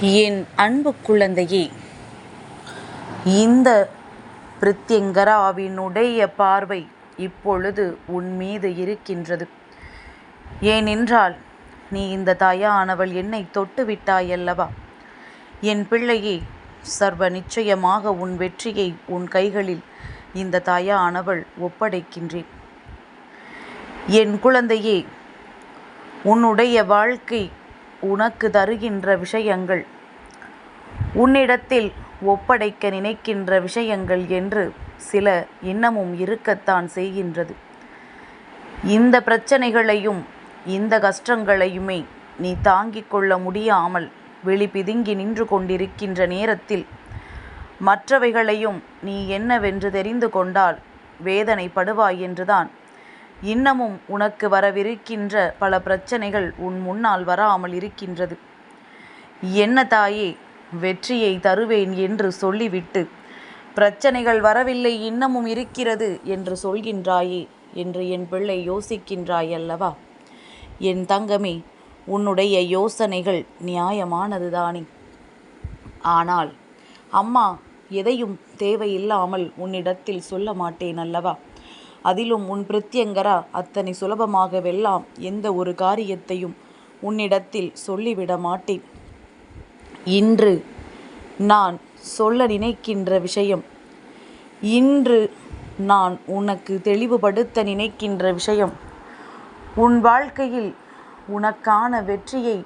என் அன்பு குழந்தையே, இந்த பிரித்யங்கராவினுடைய பார்வை இப்பொழுது உன் மீது இருக்கின்றது. ஏனென்றால் நீ இந்த தாயானவள் என்னை தொட்டு விட்டாயல்லவா? என் பிள்ளையே, சர்வ நிச்சயமாக உன் வெற்றியை உன் கைகளில் இந்த தாயானவள் ஒப்படைக்கின்றேன். என் குழந்தையே, உன்னுடைய வாழ்க்கை உனக்கு தருகின்ற விஷயங்கள், உன்னிடத்தில் ஒப்படைக்க நினைக்கின்ற விஷயங்கள் என்று சில இன்னமும் இருக்கத்தான் செய்கின்றது. இந்த பிரச்சனைகளையும் இந்த கஷ்டங்களையுமே நீ தாங்கிக் கொள்ள முடியாமல் விழிபிதுங்கி நின்று கொண்டிருக்கின்ற நேரத்தில் மற்றவைகளையும் நீ என்னவென்று தெரிந்து கொண்டால் வேதனைப்படுவாய் என்றுதான் இன்னமும் உனக்கு வரவிருக்கின்ற பல பிரச்சனைகள் உன் முன்னால் வராமல் இருக்கின்றது. என்ன தாயே, வெற்றியை தருவேன் என்று சொல்லிவிட்டு பிரச்சனைகள் வரவில்லை, இன்னமும் இருக்கிறது என்று சொல்கின்றாயே என்று என் பிள்ளை யோசிக்கின்றாய் அல்லவா? என் தங்கமே, உன்னுடைய யோசனைகள் நியாயமானதுதானே. ஆனால் அம்மா எதையும் தேவையில்லாமல் உன்னிடத்தில் சொல்ல மாட்டேன் அல்லவா? அதிலும் உன் பிரித்யங்கரா அத்தனை சுலபமாகவெல்லாம் எந்த ஒரு காரியத்தையும் உன்னிடத்தில் சொல்லிவிட மாட்டேன். இன்று நான் சொல்ல நினைக்கின்ற விஷயம், இன்று நான் உனக்கு தெளிவுபடுத்த நினைக்கின்ற விஷயம், உன் வாழ்க்கையில் உனக்கான வெற்றியை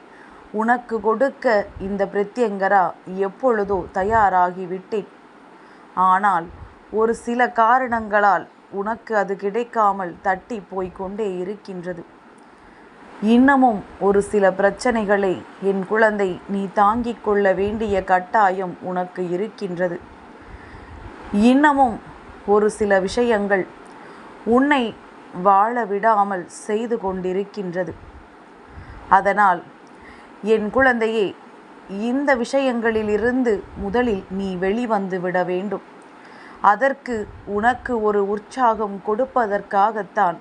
உனக்கு கொடுக்க இந்த பிரித்யங்கரா எப்பொழுதோ தயாராகிவிட்டேன். ஆனால் ஒரு சில காரணங்களால் உனக்கு அது கிடைக்காமல் தட்டி போய்கொண்டே இருக்கின்றது. இன்னமும் ஒரு சில பிரச்சனைகளை என் குழந்தை நீ தாங்கிக் கொள்ள வேண்டிய கட்டாயம் உனக்கு இருக்கின்றது. இன்னமும் ஒரு சில விஷயங்கள் உன்னை வாழ விடாமல் செய்து கொண்டிருக்கின்றது. அதனால் என் குழந்தையே, இந்த விஷயங்களிலிருந்து முதலில் நீ வெளிவந்து விட வேண்டும். அதற்கு உனக்கு ஒரு உற்சாகம் கொடுப்பதற்காகத்தான்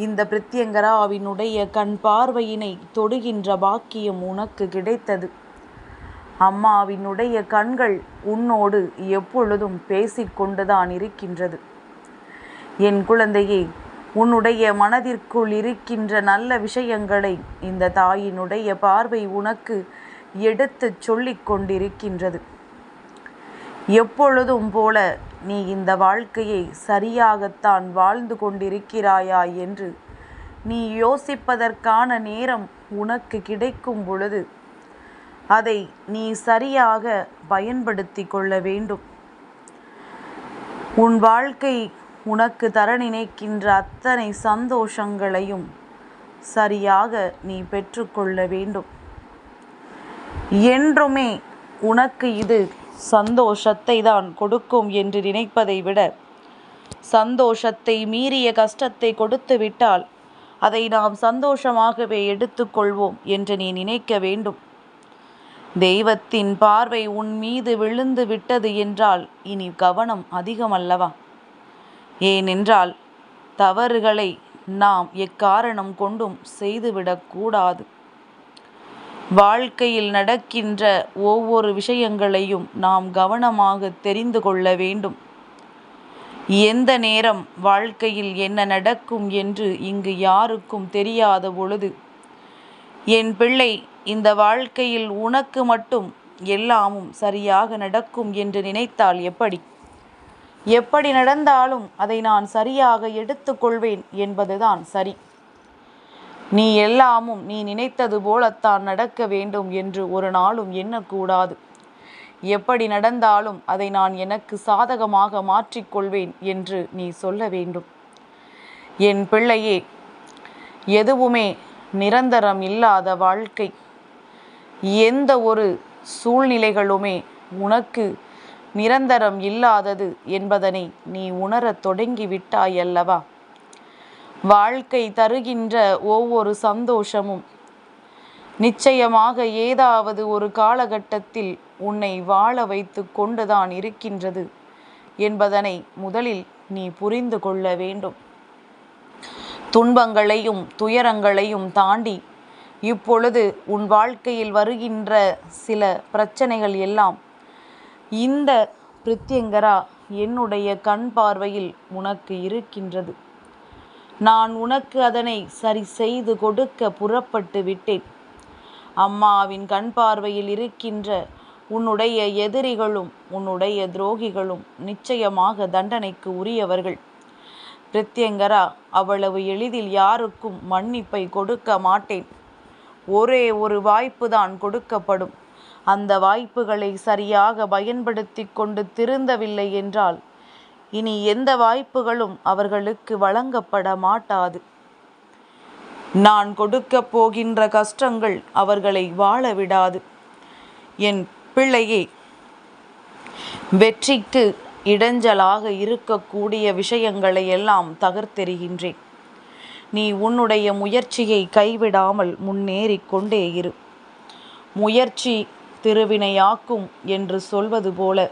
இந்த பிரித்யங்கராவினுடைய கண் பார்வையினை தொடுகின்ற பாக்கியம் உனக்கு கிடைத்தது. அம்மாவினுடைய கண்கள் உன்னோடு எப்பொழுதும் பேசிக்கொண்டுதான் இருக்கின்றது. என் குழந்தையே, உன்னுடைய மனதிற்குள் இருக்கின்ற நல்ல விஷயங்களை இந்த தாயினுடைய பார்வை உனக்கு எடுத்துச் சொல்லிக் கொண்டிருக்கின்றது. எப்பொழுதும் போல நீ இந்த வாழ்க்கையை சரியாகத்தான் வாழ்ந்து கொண்டிருக்கிறாயா என்று நீ யோசிப்பதற்கான நேரம் உனக்கு கிடைக்கும் பொழுது அதை நீ சரியாக பயன்படுத்தி கொள்ள வேண்டும். உன் வாழ்க்கை உனக்கு தர நினைக்கின்ற அத்தனை சந்தோஷங்களையும் சரியாக நீ பெற்றுக்கொள்ள வேண்டும். என்றுமே உனக்கு இது சந்தோஷத்தை தான் கொடுக்கும் என்று நினைப்பதை விட, சந்தோஷத்தை மீறிய கஷ்டத்தை கொடுத்து விட்டால் அதை நாம் சந்தோஷமாகவே எடுத்துக்கொள்வோம் என்று நீ நினைக்க வேண்டும். தெய்வத்தின் பார்வை உன் மீது விழுந்து விட்டது என்றால் இனி கவனம் அதிகமல்லவா? ஏனென்றால் தவறுகளை நாம் எக்காரணம் கொண்டும் செய்துவிடக்கூடாது. வாழ்க்கையில் நடக்கின்ற ஒவ்வொரு விஷயங்களையும் நாம் கவனமாக தெரிந்து கொள்ள வேண்டும். எந்த நேரம் வாழ்க்கையில் என்ன நடக்கும் என்று இங்கு யாருக்கும் தெரியாத பொழுது, என் பிள்ளை, இந்த வாழ்க்கையில் உனக்கு மட்டும் எல்லாமும் சரியாக நடக்கும் என்று நினைத்தால் எப்படி? எப்படி நடந்தாலும் அதை நான் சரியாக எடுத்துக்கொள்வேன் என்பதுதான் சரி. நீ எல்லாமும் நீ நினைத்தது போலத்தான் நடக்க வேண்டும் என்று ஒரு நாளும் எண்ணக்கூடாது. எப்படி நடந்தாலும் அதை நான் எனக்கு சாதகமாக மாற்றிக்கொள்வேன் என்று நீ சொல்ல வேண்டும். என் பிள்ளையே, எதுவுமே நிரந்தரம் இல்லாத வாழ்க்கை. எந்த ஒரு சூழ்நிலைகளுமே உனக்கு நிரந்தரம் இல்லாதது என்பதனை நீ உணரத் தொடங்கிவிட்டாயல்லவா? வாழ்க்கை தருகின்ற ஒவ்வொரு சந்தோஷமும் நிச்சயமாக ஏதாவது ஒரு காலகட்டத்தில் உன்னை வாழ வைத்து கொண்டுதான் இருக்கின்றது என்பதனை முதலில் நீ புரிந்து கொள்ள வேண்டும். துன்பங்களையும் துயரங்களையும் தாண்டி இப்பொழுது உன் வாழ்க்கையில் வருகின்ற சில பிரச்சனைகள் எல்லாம் இந்த பிரித்யங்கரா என்னுடைய கண் பார்வையில் உனக்கு இருக்கின்றது. நான் உனக்கு அதனை சரி செய்து கொடுக்க புறப்பட்டு விட்டேன். அம்மாவின் கண் பார்வையில் இருக்கின்ற உன்னுடைய எதிரிகளும் உன்னுடைய துரோகிகளும் நிச்சயமாக தண்டனைக்கு உரியவர்கள். பிரித்யங்கரா, அவ்வளவு எளிதில் யாருக்கும் மன்னிப்பை கொடுக்க மாட்டேன். ஒரே ஒரு வாய்ப்பு தான் கொடுக்கப்படும். அந்த வாய்ப்புகளை சரியாக பயன்படுத்தி கொண்டு திருந்தவில்லை என்றால் இனி எந்த வாய்ப்புகளும் அவர்களுக்கு வழங்கப்பட மாட்டாது. நான் கொடுக்க போகின்ற கஷ்டங்கள் அவர்களை வாழ விடாது. என் பிள்ளையே, வெற்றிக்கு இடைஞ்சலாக இருக்கக்கூடிய விஷயங்களை எல்லாம் தகர்த்தெறிகின்றேன். நீ உன்னுடைய முயற்சியை கைவிடாமல் முன்னேறி கொண்டே இரு. முயற்சி திருவினையாக்கும் என்று சொல்வது போல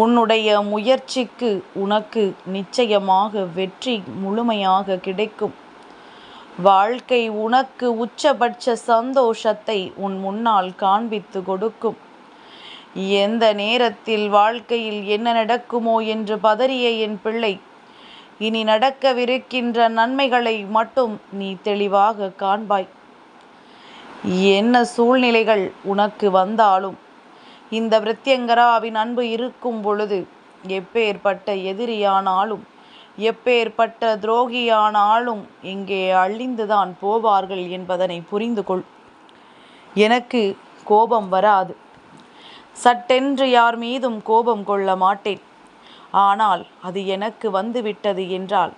உன்னுடைய முயற்சிக்கு உனக்கு நிச்சயமாக வெற்றி முழுமையாக கிடைக்கும். வாழ்க்கை உனக்கு உச்சபட்ச சந்தோஷத்தை உன் முன்னால் காண்பித்து கொடுக்கும். எந்த நேரத்தில் வாழ்க்கையில் என்ன நடக்குமோ என்று பதறிய என் பிள்ளை, இனி நடக்கவிருக்கின்ற நன்மைகளை மட்டும் நீ தெளிவாக காண்பாய். என்ன சூழ்நிலைகள் உனக்கு வந்தாலும் இந்த பிரித்யங்கராவின் அன்பு இருக்கும் பொழுது எப்பேற்பட்ட எதிரியானாலும் எப்பேற்பட்ட துரோகியானாலும் இங்கே அழிந்துதான் போவார்கள் என்பதனை புரிந்து கொள். எனக்கு கோபம் வராது. சட்டென்று யார் மீதும் கோபம் கொள்ள மாட்டேன். ஆனால் அது எனக்கு வந்துவிட்டது என்றால்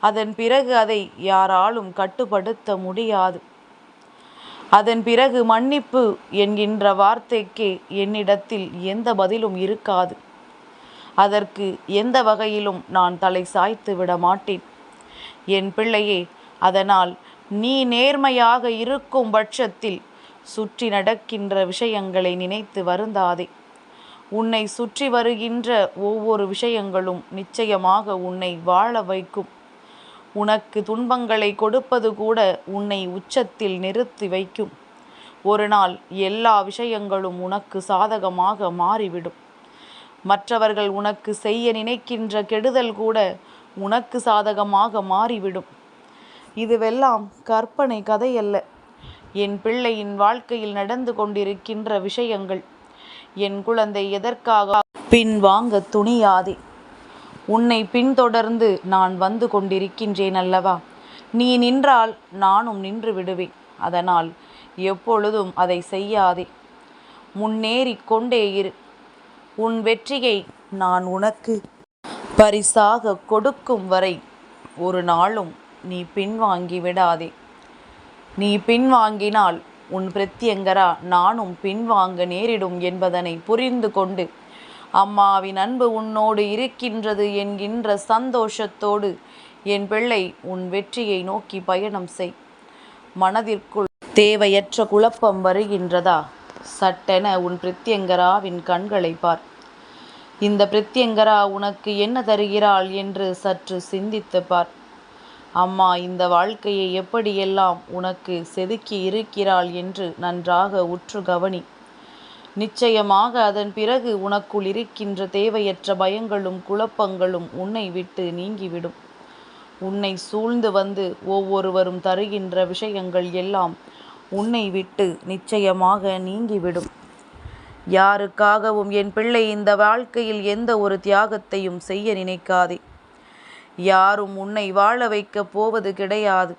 அதன் பிறகு அதை யாராலும் கட்டுப்படுத்த முடியாது. அதன் பிறகு மன்னிப்பு என்கின்ற வார்த்தைக்கே என்னிடத்தில் எந்த பதிலும் இருக்காது. அதற்கு எந்த வகையிலும் நான் தலை சாய்த்து விட மாட்டேன். என் பிள்ளையே, அதனால் நீ நேர்மையாக இருக்கும் பட்சத்தில் சுற்றி நடக்கின்ற விஷயங்களை நினைத்து வருந்தாதே. உன்னை சுற்றி வருகின்ற ஒவ்வொரு விஷயங்களும் நிச்சயமாக உன்னை வாழ வைக்கும். உனக்கு துன்பங்களை கொடுப்பது கூட உன்னை உச்சத்தில் நிறுத்தி வைக்கும். ஒரு நாள் எல்லா விஷயங்களும் உனக்கு சாதகமாக மாறிவிடும். மற்றவர்கள் உனக்கு செய்ய நினைக்கின்ற கெடுதல் கூட உனக்கு சாதகமாக மாறிவிடும். இதுவெல்லாம் கற்பனை கதையல்ல. என் பிள்ளையின் வாழ்க்கையில் நடந்து கொண்டிருக்கின்ற விஷயங்கள். என் குழந்தை, எதற்காக பின்வாங்க துணியாதே. உன்னை பின்தொடர்ந்து நான் வந்து கொண்டிருக்கின்றேன் அல்லவா? நீ நின்றால் நானும் நின்று விடுவேன். அதனால் எப்பொழுதும் அதை செய்யாதே. முன்னேறி கொண்டே இரு. உன் வெற்றியை நான் உனக்கு பரிசாக கொடுக்கும் வரை ஒரு நாளும் நீ பின்வாங்கி விடாதே. நீ பின்வாங்கினால் உன் பிரித்யங்கரா நானும் பின்வாங்க நேரிடும் என்பதனை புரிந்து கொண்டு அம்மாவின் அன்பு உன்னோடு இருக்கின்றது என்கின்ற சந்தோஷத்தோடு என் பிள்ளை உன் வெற்றியை நோக்கி பயணம் செய். மனதிற்குள் தேவையற்ற குழப்பம் வருகின்றதா? சட்டென உன் பிரித்யங்கராவின் கண்களை பார். இந்த பிரித்யங்கரா உனக்கு என்ன தருகிறாள் என்று சற்று சிந்தித்து பார். அம்மா இந்த வாழ்க்கையை எப்படியெல்லாம் உனக்கு செதுக்கி இருக்கிறாள் என்று நன்றாக உற்று கவனி. நிச்சயமாக அதன் பிறகு உனக்குள் இருக்கின்ற தேவையற்ற பயங்களும் குழப்பங்களும் உன்னை விட்டு நீங்கிவிடும். உன்னை சூழ்ந்து வந்து ஒவ்வொருவரும் தருகின்ற விஷயங்கள் எல்லாம் உன்னை விட்டு நிச்சயமாக நீங்கிவிடும். யாருக்காகவும் என் பிள்ளை இந்த வாழ்க்கையில் எந்த ஒரு தியாகத்தையும் செய்ய நினைக்காதே. யாரும் உன்னை வாழ வைக்கப் போவது கிடையாது.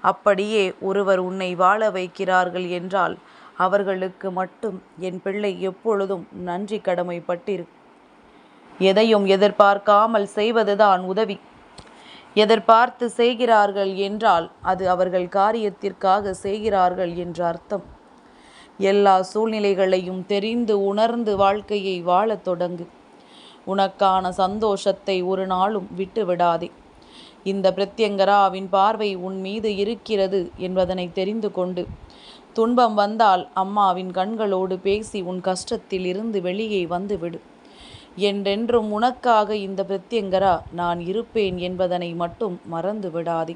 அப்படியே ஒருவர் உன்னை வாழ வைக்கிறார்கள் என்றால் அவர்களுக்கு மட்டும் என் பிள்ளை எப்பொழுதும் நன்றி கடமைப்பட்டிரு. எதையும் எதிர்பார்க்காமல் செய்வதுதான் உதவி. எதிர்பார்த்து செய்கிறார்கள் என்றால் அது அவர்கள் காரியத்திற்காக செய்கிறார்கள் என்று அர்த்தம். எல்லா சூழ்நிலைகளையும் தெரிந்து உணர்ந்து வாழ்க்கையை வாழத் தொடங்கு. உனக்கான சந்தோஷத்தை ஒரு நாளும் விட்டு விடாதே. இந்த பிரித்யங்கராவின் பார்வை உன் மீது இருக்கிறது என்பதனை தெரிந்து கொண்டு துன்பம் வந்தால் அம்மாவின் கண்களோடு பேசி உன் கஷ்டத்தில் இருந்து வெளியே வந்துவிடு. என்றென்றும் உனக்காக இந்த பிரித்யங்கரா நான் இருப்பேன் என்பதனை மட்டும் மறந்து விடாதே.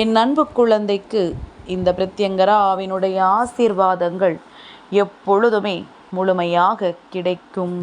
என் அன்பு குழந்தைக்கு இந்த பிரத்யங்கராவினுடைய ஆசீர்வாதங்கள் எப்பொழுதுமே முழுமையாக கிடைக்கும்.